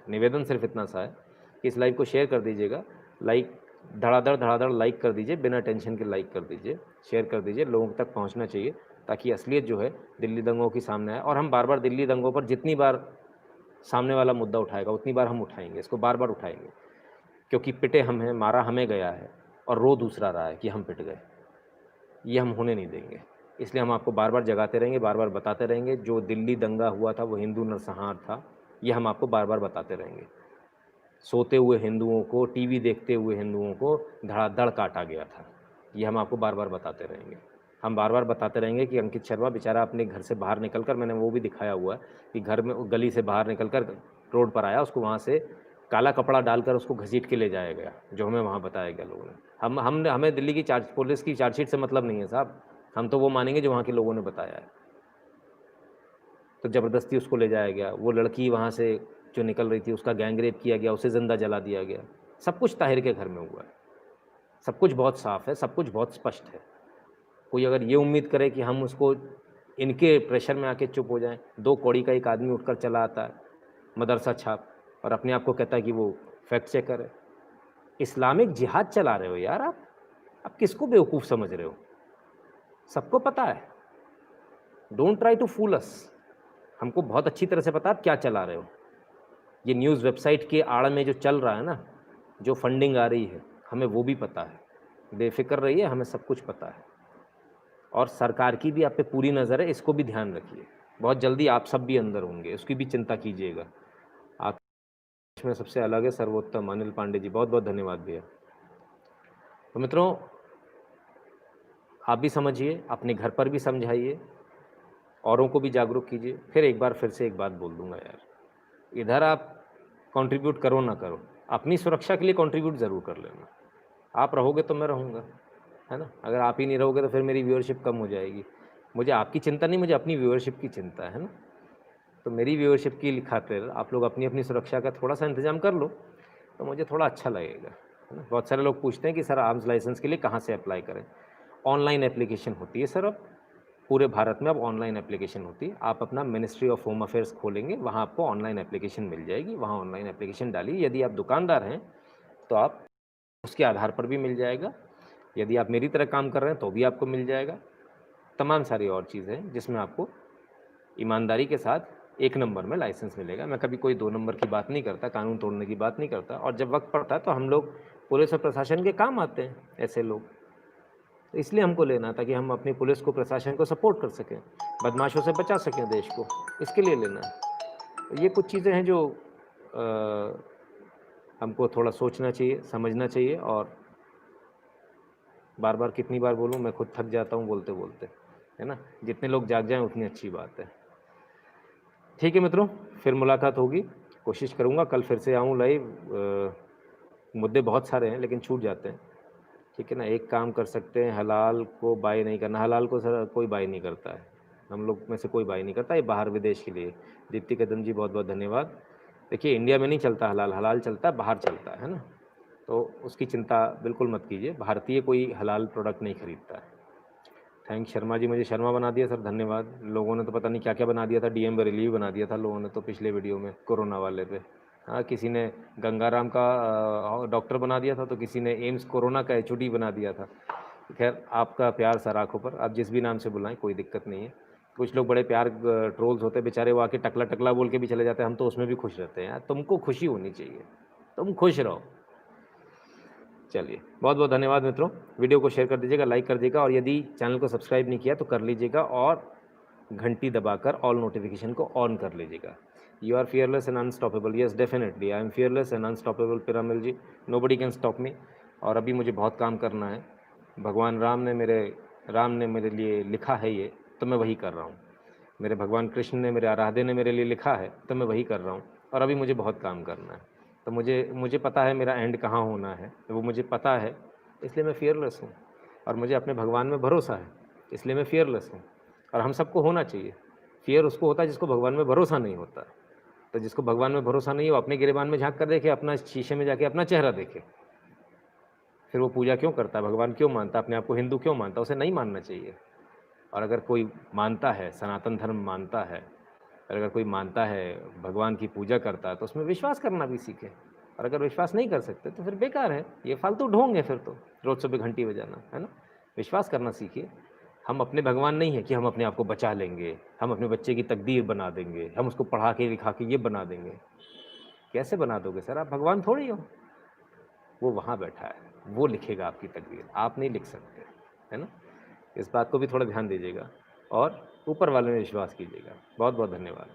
निवेदन सिर्फ इतना सा है कि इस लाइव को शेयर कर दीजिएगा, लाइक धड़ाधड़ लाइक कर दीजिए, बिना टेंशन के लाइक कर दीजिए, शेयर कर दीजिए, लोगों तक पहुंचना चाहिए, ताकि असलियत जो है दिल्ली दंगों की सामने आए। और हम बार बार दिल्ली दंगों पर जितनी बार सामने वाला मुद्दा उठाएगा उतनी बार हम उठाएंगे, इसको बार बार उठाएंगे, क्योंकि पिटे हम हैं, मारा हमें गया है, और रो दूसरा रहा है कि हम पिट गए, ये हम होने नहीं देंगे। इसलिए हम आपको बार बार जगाते रहेंगे, बार बार बताते रहेंगे, जो दिल्ली दंगा हुआ था वो हिंदू नरसंहार था, ये हम आपको बार बार बताते रहेंगे। सोते हुए हिंदुओं को, टीवी देखते हुए हिंदुओं को धड़ाधड़ काटा गया था, ये हम आपको बार बार बताते रहेंगे। हम बार बार बताते रहेंगे कि अंकित शर्मा बेचारा अपने घर से बाहर निकलकर, मैंने वो भी दिखाया हुआ है कि घर में गली से बाहर निकलकर रोड पर आया, उसको वहाँ से काला कपड़ा डालकर उसको घसीट के ले जाया गया, जो हमें वहाँ बताया गया लोगों ने। हमें दिल्ली की पुलिस की चार्जशीट से मतलब नहीं है साहब, हम तो वो मानेंगे जो वहाँ के लोगों ने बताया है। तो ज़बरदस्ती उसको ले जाया गया, वो लड़की वहाँ से जो निकल रही थी उसका गैंग रेप किया गया, उसे ज़िंदा जला दिया गया, सब कुछ ताहिर के घर में हुआ है, सब कुछ बहुत साफ है, सब कुछ बहुत स्पष्ट है। कोई अगर ये उम्मीद करे कि हम उसको इनके प्रेशर में आके चुप हो जाएं, 2 कौड़ी का एक आदमी उठकर चला आता है मदरसा छाप, और अपने आप को कहता है कि वो फैक्ट चेकर है। इस्लामिक जिहाद चला रहे हो यार आप किसको बेवकूफ़ समझ रहे हो? सबको पता है, डोंट ट्राई टू फूल अस। हमको बहुत अच्छी तरह से पता है आप क्या चला रहे हो। ये न्यूज़ वेबसाइट के आड़ में जो चल रहा है ना, जो फंडिंग आ रही है, हमें वो भी पता है, बेफिक्र रहिए, हमें सब कुछ पता है। और सरकार की भी आप पे पूरी नज़र है, इसको भी ध्यान रखिए। बहुत जल्दी आप सब भी अंदर होंगे, उसकी भी चिंता कीजिएगा। आप में सबसे अलग है सर्वोत्तम अनिल पांडे जी, बहुत बहुत धन्यवाद भैया। तो मित्रों, आप भी समझिए, अपने घर पर भी समझाइए, औरों को भी जागरूक कीजिए। फिर से एक बात बोल दूंगा यार, इधर आप कंट्रीब्यूट करो ना करो, अपनी सुरक्षा के लिए कंट्रीब्यूट ज़रूर कर लेना। आप रहोगे तो मैं रहूँगा, है ना। अगर आप ही नहीं रहोगे तो फिर मेरी व्यूअरशिप कम हो जाएगी। मुझे आपकी चिंता नहीं, मुझे अपनी व्यूअरशिप की चिंता है ना। तो मेरी व्यूअरशिप की खातिर आप लोग अपनी अपनी सुरक्षा का थोड़ा सा इंतजाम कर लो, तो मुझे थोड़ा अच्छा लगेगा, है ना। बहुत सारे लोग पूछते हैं कि सर आर्म्स लाइसेंस के लिए कहाँ से अप्लाई करें। ऑनलाइन एप्लीकेशन होती है सर, अब पूरे भारत में अब ऑनलाइन एप्लीकेशन होती है। आप अपना मिनिस्ट्री ऑफ होम अफेयर्स खोलेंगे, वहाँ आपको ऑनलाइन एप्लीकेशन मिल जाएगी, वहाँ ऑनलाइन एप्लीकेशन डालिए। यदि आप दुकानदार हैं तो आप उसके आधार पर भी मिल जाएगा, यदि आप मेरी तरह काम कर रहे हैं तो भी आपको मिल जाएगा। तमाम सारी और चीज़ें हैं जिसमें आपको ईमानदारी के साथ 1 नंबर में लाइसेंस मिलेगा। मैं कभी कोई 2 नंबर की बात नहीं करता, कानून तोड़ने की बात नहीं करता, और जब वक्त पड़ता है तो हम लोग पुलिस और प्रशासन के काम आते हैं ऐसे लोग, तो इसलिए हमको लेना, ताकि हम अपनी पुलिस को, प्रशासन को सपोर्ट कर सकें, बदमाशों से बचा सकें देश को, इसके लिए लेना है। तो ये कुछ चीज़ें हैं जो हमको थोड़ा सोचना चाहिए, समझना चाहिए। और बार बार कितनी बार बोलूँ, मैं खुद थक जाता हूँ बोलते बोलते, है ना। जितने लोग जाग जाएं उतनी अच्छी बात है। ठीक है मित्रों, फिर मुलाकात होगी, कोशिश करूँगा कल फिर से आऊँ लाइव। मुद्दे बहुत सारे हैं लेकिन छूट जाते हैं, ठीक है ना। एक काम कर सकते हैं, हलाल को बाय नहीं करना। हलाल को सर कोई बाय नहीं करता है, हम लोग में से कोई बाय नहीं करता, ये बाहर विदेश के लिए। दीप्ति कदम जी, बहुत बहुत धन्यवाद। देखिए, इंडिया में नहीं चलता हलाल, हलाल चलता है बाहर चलता है ना। तो उसकी चिंता बिल्कुल मत कीजिए, भारतीय कोई हलाल प्रोडक्ट नहीं खरीदता है। थैंक्स शर्मा जी, मुझे शर्मा बना दिया सर, धन्यवाद। लोगों ने तो पता नहीं क्या-क्या बना दिया था, डीएम बरेली भी बना दिया था लोगों ने तो पिछले वीडियो में, कोरोना वाले पे। हाँ, किसी ने गंगाराम का डॉक्टर बना दिया था, तो किसी ने एम्स कोरोना का एचओडी बना दिया था। खैर, आपका प्यार सर आँखों पर, आप जिस भी नाम से बुलाएँ, कोई दिक्कत नहीं है। कुछ लोग बड़े प्यार ट्रोल्स होते हैं बेचारे, वो आके टकला-टकला बोल के भी चले जाते हैं, हम तो उसमें भी खुश रहते हैं यार, तुमको खुशी होनी चाहिए, तुम खुश रहो। चलिए, बहुत-बहुत धन्यवाद मित्रों। वीडियो को शेयर कर दीजिएगा, लाइक कर दीजिएगा और यदि चैनल को सब्सक्राइब नहीं किया तो कर लीजिएगा और घंटी दबाकर ऑल नोटिफ़िकेशन को ऑन कर लीजिएगा। You are fearless and unstoppable, yes definitely I am fearless and unstoppable Piramal ji, nobody can stop me. और अभी मुझे बहुत काम करना है। भगवान राम ने मेरे लिए लिखा है ये, तो मैं वही कर रहा हूँ। मेरे भगवान कृष्ण ने, मेरे आराध्य ने मेरे लिए लिखा है, तो मैं वही कर रहा हूँ और अभी मुझे बहुत काम करना है। तो मुझे पता है मेरा एंड कहाँ होना है, तो वो मुझे पता है, इसलिए मैं फ़ियरलेस हूँ और मुझे अपने भगवान में भरोसा है, इसलिए मैं फ़ियरलेस हूँ और हम सबको होना चाहिए। फ़ियर उसको होता है जिसको भगवान में भरोसा नहीं होता। तो जिसको भगवान में भरोसा नहीं है, वो अपने गिरेबान में झाँक कर देखे, अपना शीशे में जाके अपना चेहरा देखे। फिर वो पूजा क्यों करता है, भगवान क्यों मानता है, अपने आप को हिंदू क्यों मानता है? उसे नहीं मानना चाहिए। और अगर कोई मानता है, सनातन धर्म मानता है, और अगर कोई मानता है, भगवान की पूजा करता है, तो उसमें विश्वास करना भी सीखे। और अगर विश्वास नहीं कर सकते तो फिर बेकार है, ये फालतू ढोंग है फिर तो, रोज़ सुबह घंटी बजाना, है ना? विश्वास करना सीखिए। हम अपने भगवान नहीं हैं कि हम अपने आप को बचा लेंगे, हम अपने बच्चे की तकदीर बना देंगे, हम उसको पढ़ा के लिखा के ये बना देंगे। कैसे बना दोगे सर? आप भगवान थोड़ी हो। वो वहाँ बैठा है, वो लिखेगा आपकी तकदीर, आप नहीं लिख सकते, है ना? इस बात को भी थोड़ा ध्यान दीजिएगा और ऊपर वाले में विश्वास कीजिएगा। बहुत-बहुत धन्यवाद।